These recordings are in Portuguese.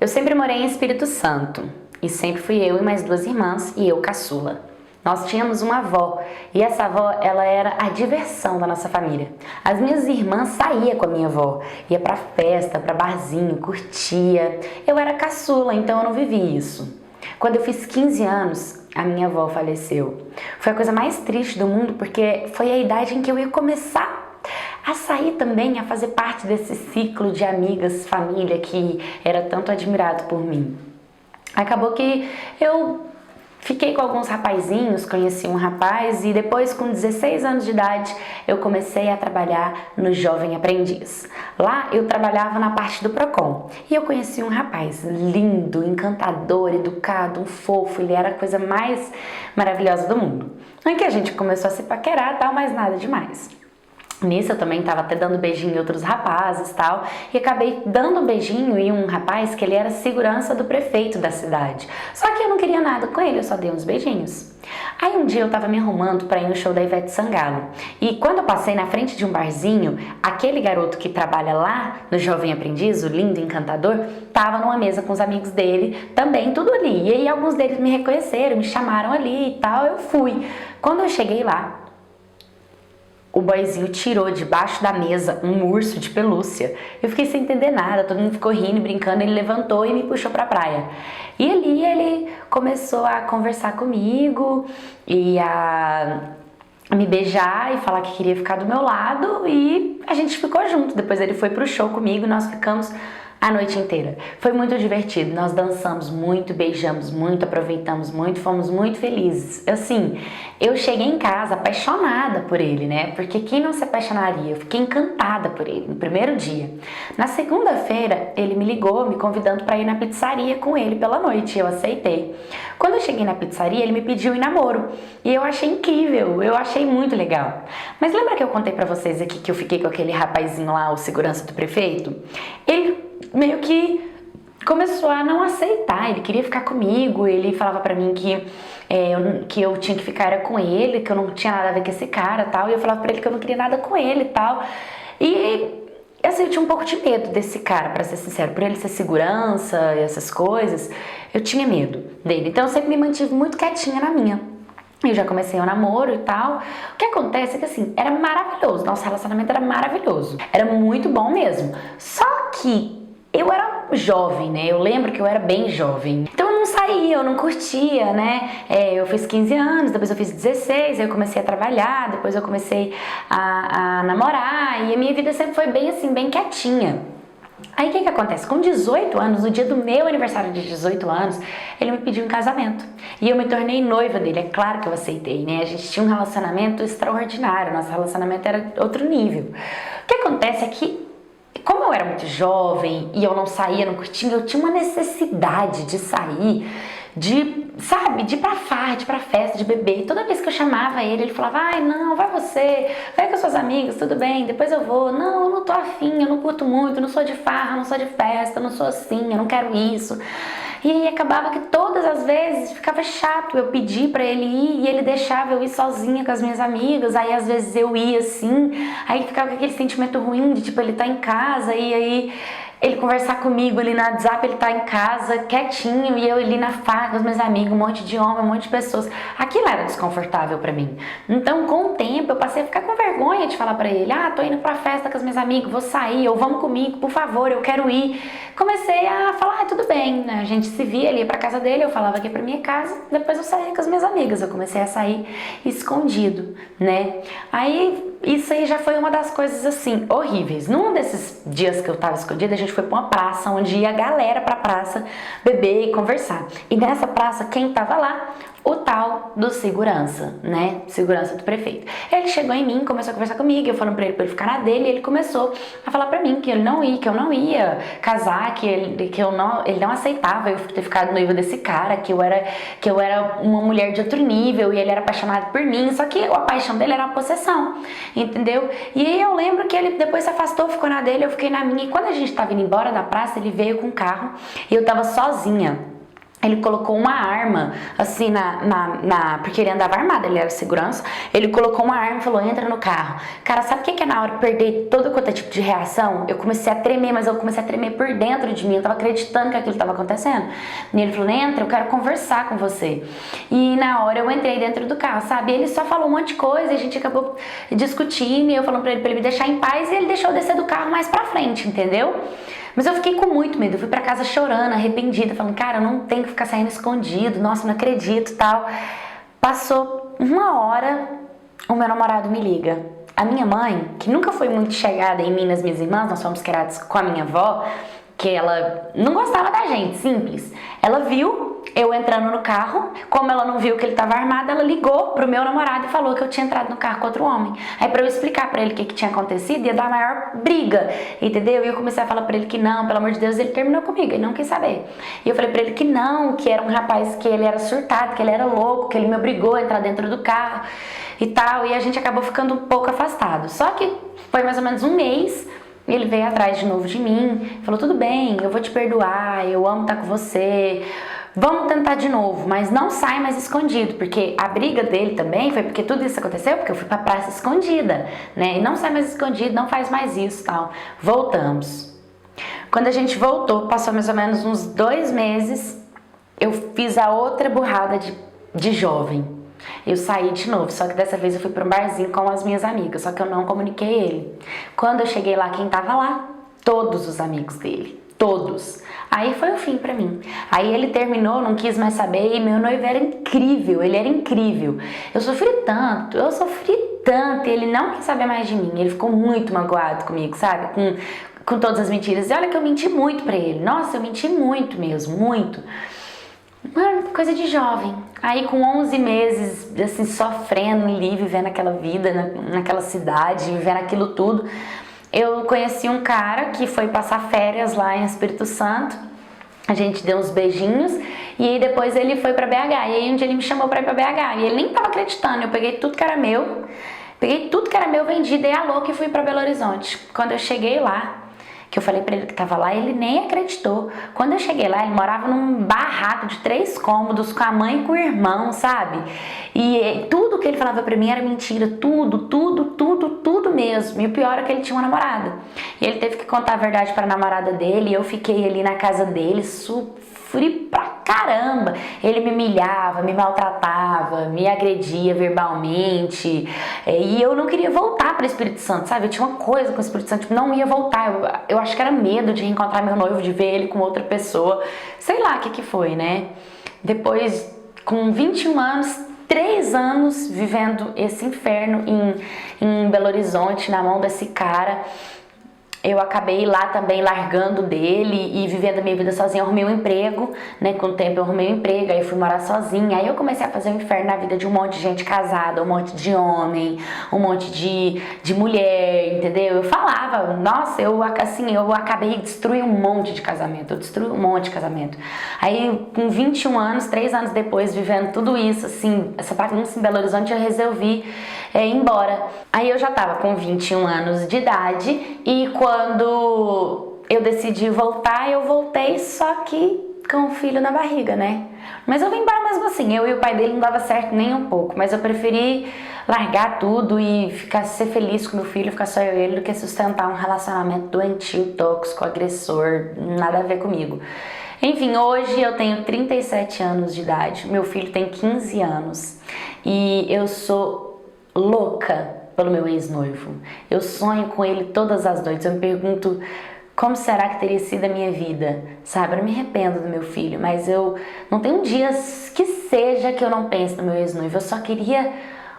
Eu sempre morei em Espírito Santo e sempre fui eu e mais duas irmãs e eu caçula. Nós tínhamos uma avó e essa avó, ela era a diversão da nossa família. As minhas irmãs saíam com a minha avó, ia pra festa, pra barzinho, curtia. Eu era caçula, então eu não vivi isso. Quando eu fiz 15 anos, a minha avó faleceu. Foi a coisa mais triste do mundo porque foi a idade em que eu ia começar a sair também, a fazer parte desse ciclo de amigas, família que era tanto admirado por mim. Acabou que eu fiquei com alguns rapazinhos, conheci um rapaz e depois, com 16 anos de idade, eu comecei a trabalhar no Jovem Aprendiz. Lá eu trabalhava na parte do Procon e eu conheci um rapaz lindo, encantador, educado, um fofo, ele era a coisa mais maravilhosa do mundo. Aí que a gente começou a se paquerar, tal, mas nada demais. Nisso eu também estava até dando beijinho em outros rapazes e tal, e acabei dando um beijinho em um rapaz que ele era segurança do prefeito da cidade. Só que eu não queria nada com ele, eu só dei uns beijinhos. Aí um dia eu tava me arrumando para ir no show da Ivete Sangalo, e quando eu passei na frente de um barzinho, aquele garoto que trabalha lá no Jovem Aprendiz, o lindo encantador, tava numa mesa com os amigos dele, também tudo ali, e aí alguns deles me reconheceram, me chamaram ali e tal, eu fui. Quando eu cheguei lá, o boyzinho tirou debaixo da mesa um urso de pelúcia. Eu fiquei sem entender nada, todo mundo ficou rindo, brincando, ele levantou e me puxou pra praia. E ali ele começou a conversar comigo e a me beijar e falar que queria ficar do meu lado e a gente ficou junto. Depois ele foi pro show comigo e nós ficamos a noite inteira. Foi muito divertido, nós dançamos muito, beijamos muito, aproveitamos muito, fomos muito felizes. Assim, eu cheguei em casa apaixonada por ele, né? Porque quem não se apaixonaria? Eu fiquei encantada por ele no primeiro dia. Na segunda-feira, ele me ligou, me convidando para ir na pizzaria com ele pela noite, eu aceitei. Quando eu cheguei na pizzaria, ele me pediu em namoro e eu achei incrível, eu achei muito legal. Mas lembra que eu contei pra vocês aqui que eu fiquei com aquele rapazinho lá, o segurança do prefeito? Ele meio que começou a não aceitar, ele queria ficar comigo, ele falava pra mim que eu tinha que ficar era com ele, que eu não tinha nada a ver com esse cara tal, e eu falava pra ele que eu não queria nada com ele e tal, e assim, eu tinha um pouco de medo desse cara, pra ser sincero, por ele ser segurança e essas coisas, eu tinha medo dele, então eu sempre me mantive muito quietinha na minha. Eu já comecei o namoro e tal. O que acontece é que assim, era maravilhoso, nosso relacionamento era maravilhoso, era muito bom mesmo, só que eu era jovem, né? Eu lembro que eu era bem jovem. Então eu não saía, eu não curtia, né? Eu fiz 15 anos, depois eu fiz 16, aí eu comecei a trabalhar, depois eu comecei a namorar e a minha vida sempre foi bem assim, bem quietinha. Aí o que acontece? Com 18 anos, no dia do meu aniversário de 18 anos, ele me pediu um casamento. E eu me tornei noiva dele, é claro que eu aceitei, né? A gente tinha um relacionamento extraordinário, nosso relacionamento era outro nível. O que acontece é que como eu era muito jovem e eu não saía, não curtia, eu tinha uma necessidade de sair, sabe, de ir pra farra, de ir pra festa, de beber. E toda vez que eu chamava ele, ele falava, ai não, vai você, vai com as suas amigas, tudo bem, depois eu vou. Não, eu não tô afim, eu não curto muito, eu não sou de farra, não sou de festa, eu não sou assim, eu não quero isso. E aí acabava que todas as vezes ficava chato eu pedir pra ele ir e ele deixava eu ir sozinha com as minhas amigas, aí às vezes eu ia assim, aí ficava com aquele sentimento ruim de tipo, ele tá em casa e aí ele conversar comigo ali no WhatsApp, ele tá em casa quietinho e eu ali na farra com os meus amigos, um monte de homem, um monte de pessoas. Aquilo era desconfortável pra mim. Então com o tempo eu passei a ficar com vergonha de falar pra ele, tô indo pra festa com os meus amigos, vou sair, ou vamos comigo, por favor, eu quero ir. Comecei a falar, tudo bem, né? A gente se via, ele ia pra casa dele, eu falava que ia pra minha casa, depois eu saía com as minhas amigas, eu comecei a sair escondido, né? Aí isso aí já foi uma das coisas assim, horríveis. Num desses dias que eu tava escondida, a gente foi pra uma praça, onde ia a galera pra praça beber e conversar. E nessa praça, quem tava lá? O tal do segurança, né? Segurança do prefeito. Ele chegou em mim, começou a conversar comigo, eu falando pra ele ficar na dele, e ele começou a falar pra mim que ele não ia, que eu não ia casar, que ele não aceitava eu ter ficado noiva desse cara, que eu era uma mulher de outro nível e ele era apaixonado por mim, só que a paixão dele era uma possessão, entendeu? E aí eu lembro que ele depois se afastou, ficou na dele, eu fiquei na minha, e quando a gente tava indo embora da praça, ele veio com o carro e eu tava sozinha. Ele colocou uma arma, assim, porque ele andava armado, ele era segurança. Ele colocou uma arma e falou, entra no carro. Cara, sabe o que é na hora de perder todo quanto é tipo de reação? Eu comecei a tremer, mas eu comecei a tremer por dentro de mim. Eu tava acreditando que aquilo estava acontecendo. E ele falou, entra, eu quero conversar com você. E na hora eu entrei dentro do carro, sabe? Ele só falou um monte de coisa, e a gente acabou discutindo, e eu falando pra ele me deixar em paz, e ele deixou eu descer do carro mais pra frente, entendeu? Mas eu fiquei com muito medo, eu fui pra casa chorando, arrependida, falando, cara, eu não tenho que ficar saindo escondido, nossa, não acredito e tal. Passou uma hora, o meu namorado me liga. A minha mãe, que nunca foi muito chegada em mim e nas minhas irmãs, nós fomos criadas com a minha avó, que ela não gostava da gente, simples. Ela viu eu entrando no carro, como ela não viu que ele estava armado, ela ligou pro meu namorado e falou que eu tinha entrado no carro com outro homem. Aí pra eu explicar pra ele o que tinha acontecido, ia dar a maior briga, entendeu? E eu comecei a falar pra ele que não, pelo amor de Deus, ele terminou comigo, ele não quis saber. E eu falei pra ele que não, que era um rapaz que ele era surtado, que ele era louco, que ele me obrigou a entrar dentro do carro e tal, e a gente acabou ficando um pouco afastado. Só que foi mais ou menos um mês. Ele veio atrás de novo de mim, falou, tudo bem, eu vou te perdoar, eu amo estar com você, vamos tentar de novo, mas não sai mais escondido, porque a briga dele também foi porque tudo isso aconteceu, porque eu fui pra praça escondida, né, e não sai mais escondido, não faz mais isso, tal. Voltamos. Quando a gente voltou, passou mais ou menos uns 2 meses, eu fiz a outra burrada de jovem. Eu saí de novo, só que dessa vez eu fui para um barzinho com as minhas amigas, só que eu não comuniquei ele. Quando eu cheguei lá, quem tava lá? Todos os amigos dele, todos. Aí foi o fim pra mim. Aí ele terminou, não quis mais saber, e meu noivo era incrível, ele era incrível. Eu sofri tanto, e ele não quis saber mais de mim, ele ficou muito magoado comigo, sabe? Com todas as mentiras. E olha que eu menti muito pra ele, nossa, eu menti muito mesmo, muito. Mano, coisa de jovem. Aí com 11 meses, assim, sofrendo ali, vivendo aquela vida naquela cidade, vivendo aquilo tudo, eu conheci um cara que foi passar férias lá em Espírito Santo. A gente deu uns beijinhos e aí depois ele foi pra BH. E aí um dia ele me chamou pra ir pra BH e ele nem tava acreditando. Eu peguei tudo que era meu, vendi, dei a louca e fui pra Belo Horizonte. Quando eu cheguei lá, que eu falei pra ele que tava lá, ele nem acreditou. Quando eu cheguei lá, ele morava num barraco de 3 cômodos, com a mãe e com o irmão, sabe? E tudo que ele falava pra mim era mentira, tudo mesmo. E o pior é que ele tinha uma namorada. E ele teve que contar a verdade pra namorada dele, e eu fiquei ali na casa dele, sofri pra caramba. Ele me humilhava, me maltratava, me agredia verbalmente, e eu não queria voltar para o Espírito Santo, sabe? Eu tinha uma coisa com o Espírito Santo, tipo, não ia voltar. Eu acho que era medo de reencontrar meu noivo, de ver ele com outra pessoa, sei lá o que foi, né? Depois, com 21 anos, 3 anos vivendo esse inferno em Belo Horizonte, na mão desse cara, eu acabei lá também largando dele e vivendo a minha vida sozinha. Eu arrumei um emprego, né? Com o tempo eu arrumei um emprego, aí eu fui morar sozinha. Aí eu comecei a fazer um inferno na vida de um monte de gente casada, um monte de homem, um monte de mulher, entendeu? Eu falava, nossa, eu acabei de destruir um monte de casamento. Eu destruí um monte de casamento. Aí com 21 anos, 3 anos depois, vivendo tudo isso, assim, essa bagunça em Belo Horizonte, eu resolvi ir embora. Aí eu já tava com 21 anos de idade e quando eu decidi voltar, eu voltei, só que com o filho na barriga, né? Mas eu vim embora mesmo assim. Eu e o pai dele não dava certo nem um pouco, mas eu preferi largar tudo e ser feliz com meu filho, ficar só eu e ele, do que sustentar um relacionamento doentio, tóxico, agressor, nada a ver comigo. Enfim, hoje eu tenho 37 anos de idade, meu filho tem 15 anos e eu sou louca pelo meu ex-noivo. Eu sonho com ele todas as noites. Eu me pergunto como será que teria sido a minha vida, sabe? Eu não me arrependo do meu filho, mas eu não tenho um dia que seja que eu não pense no meu ex-noivo. Eu só queria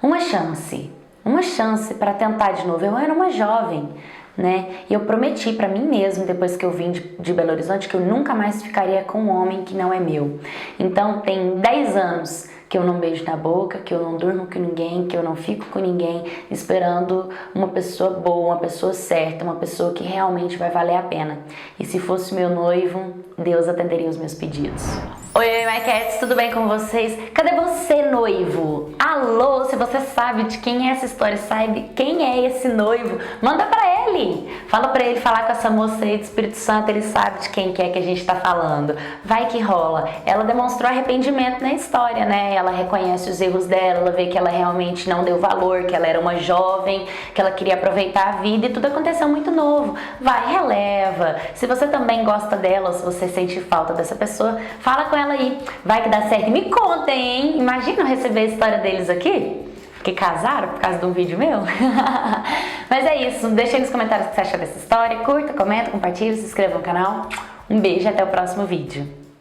uma chance para tentar de novo. Eu era uma jovem, né? E eu prometi para mim mesma, depois que eu vim de Belo Horizonte, que eu nunca mais ficaria com um homem que não é meu. Então tem 10 anos que eu não beijo na boca, que eu não durmo com ninguém, que eu não fico com ninguém, esperando uma pessoa boa, uma pessoa certa, uma pessoa que realmente vai valer a pena. E se fosse meu noivo, Deus atenderia os meus pedidos. Oi, my cats, tudo bem com vocês? Cadê você, noivo? Alô, se você sabe de quem é essa história, sabe quem é esse noivo, manda pra ele! ele. Fala pra ele falar com essa moça aí do Espírito Santo, ele sabe de quem que é que a gente tá falando. Vai que rola. Ela demonstrou arrependimento na história, né? Ela reconhece os erros dela, ela vê que ela realmente não deu valor, que ela era uma jovem, que ela queria aproveitar a vida e tudo aconteceu muito novo. Vai, releva. Se você também gosta dela, ou se você sente falta dessa pessoa, fala com ela aí. Vai que dá certo. E me contem, hein? Imagina eu receber a história deles aqui. Que casaram por causa de um vídeo meu? Mas é isso, deixa aí nos comentários o que você achou dessa história, curta, comenta, compartilha, se inscreva no canal. Um beijo e até o próximo vídeo.